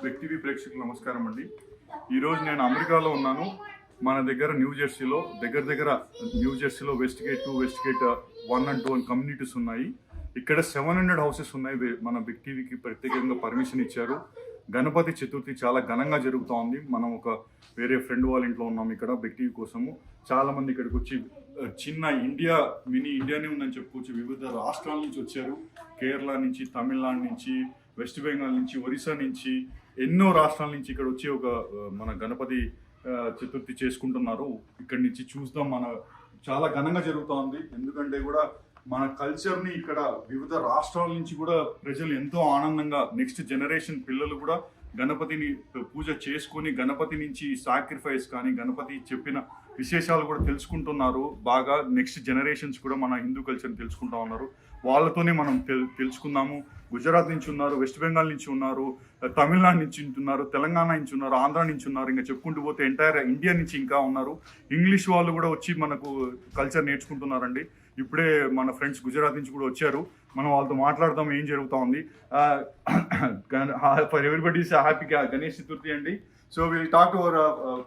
Big TV ప్రేక్షకులకు నమస్కారం అండి. ఈరోజు నేను అమెరికాలో ఉన్నాను. మన దగ్గర న్యూ జెర్సీలో West Gate 2, West Gate 1 and 2 communities ఉన్నాయి. ఇక్కడ 700 హౌసెస్ ఉన్నాయి. మన బిగ్ టీవీకి ప్రత్యేకంగా పర్మిషన్ ఇచ్చారు. గణపతి చతుర్థి చాలా ఘనంగా జరుగుతూ ఉంది. మనం ఒక వేరే ఫ్రెండ్ వాళ్ళ ఇంట్లో ఉన్నాం ఇక్కడ బిగ్ టీవీ కోసము. చాలా మంది ఇక్కడికి వచ్చి చిన్న మినీ ఇండియానే ఉందని చెప్పుకోవచ్చు. వివిధ రాష్ట్రాల నుంచి వచ్చారు. కేరళ నుంచి, తమిళనాడు నుంచి, వెస్ట్ బెంగాల్ నుంచి, ఒరిస్సా నుంచి, ఎన్నో రాష్ట్రాల నుంచి ఇక్కడ వచ్చి మన గణపతి చతుర్థి చేసుకుంటున్నారు. ఇక్కడి నుంచి చూస్తాం. చాలా ఘనంగా జరుగుతూ ఉంది. ఎందుకంటే కూడా మన కల్చర్ని ఇక్కడ వివిధ రాష్ట్రాల నుంచి కూడా ప్రజలు ఎంతో ఆనందంగా, నెక్స్ట్ జనరేషన్ పిల్లలు కూడా గణపతిని పూజ చేసుకొని గణపతి నుంచి సాక్రిఫైస్ కానీ గణపతి చెప్పిన విశేషాలు కూడా తెలుసుకుంటున్నారు. బాగా నెక్స్ట్ జనరేషన్స్ కూడా మన హిందూ కల్చర్ని తెలుసుకుంటా ఉన్నారు. వాళ్ళతోనే మనం తెలుసుకుందాము. గుజరాత్ నుంచి ఉన్నారు, వెస్ట్ బెంగాల్ నుంచి ఉన్నారు, తమిళనాడు నుంచి ఉన్నారు, తెలంగాణ నుంచి ఉన్నారు, ఆంధ్ర నుంచి ఉన్నారు, ఇంకా చెప్పుకుంటూ పోతే ఎంటైర్ ఇండియా నుంచి ఇంకా ఉన్నారు. ఇంగ్లీష్ వాళ్ళు కూడా వచ్చి మనకు కల్చర్ నేర్చుకుంటున్నారండి. ఇప్పుడే మన ఫ్రెండ్స్ గుజరాత్ నుంచి కూడా వచ్చారు. మనం వాళ్ళతో మాట్లాడదాం ఏం జరుగుతూ ఉంది. For everybody is happy Ganesh Chaturthi అండి. So will talk to our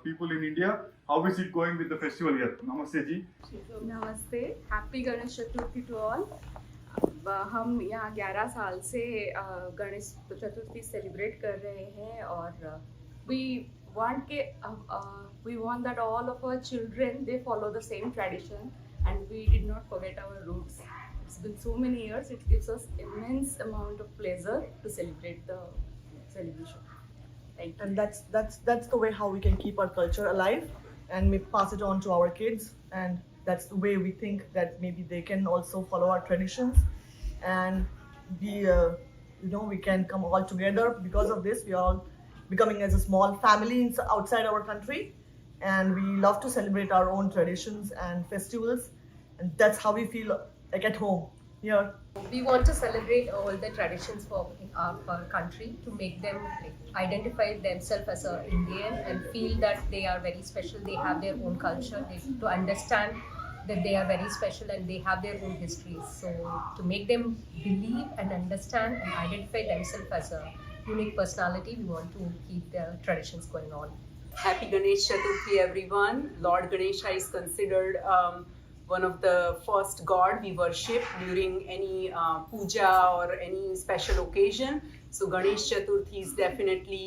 people in India. How is it going with the festival here? Namaste ji. नमस्ते, happy Ganesh Chaturthi to all. हम यहाँ 11 साल से गणेश चतुर्थी सेलिब्रेट कर रहे हैं और we want that all of our children they follow the same tradition and we did not forget our roots. It's been so many years. It gives us immense amount of pleasure to celebrate the celebration. Thank you. And that's the way how we can keep our culture alive and we pass it on to our kids, and that's the way we think that maybe they can also follow our traditions and we can come all together. Because of this, we are all becoming as a small family outside our country, and we love to celebrate our own traditions and festivals, and that's how we feel like at home here. We want to celebrate all the traditions for our country to make them identify themselves as an Indian and feel that they are very special. They have their own culture. To understand that they are very special and they have their own histories. So to make them believe and understand and identify themselves as a unique personality, we want to keep their traditions going on. Happy Ganesh Chaturthi, everyone. Lord Ganesha is considered one of the first god we worship during any puja or any special occasion. So Ganesh Chaturthi is definitely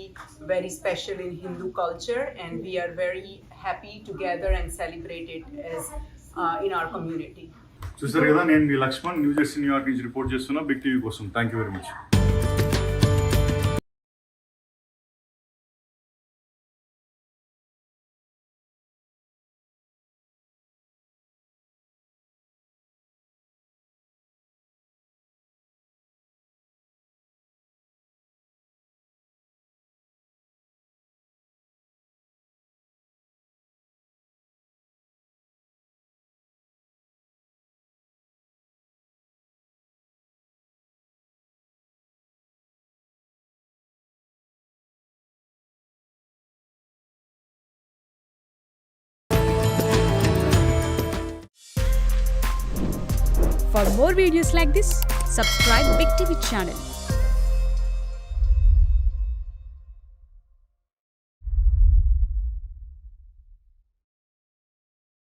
very special in Hindu culture, and we are very happy to gather and celebrate it as in our community. చూసారు కదా, నేను మీ Laxman, new Jersey New York నుంచి report చేస్తున్నా big TV కోసం. Thank you very much. For more videos like this, subscribe Big TV channel.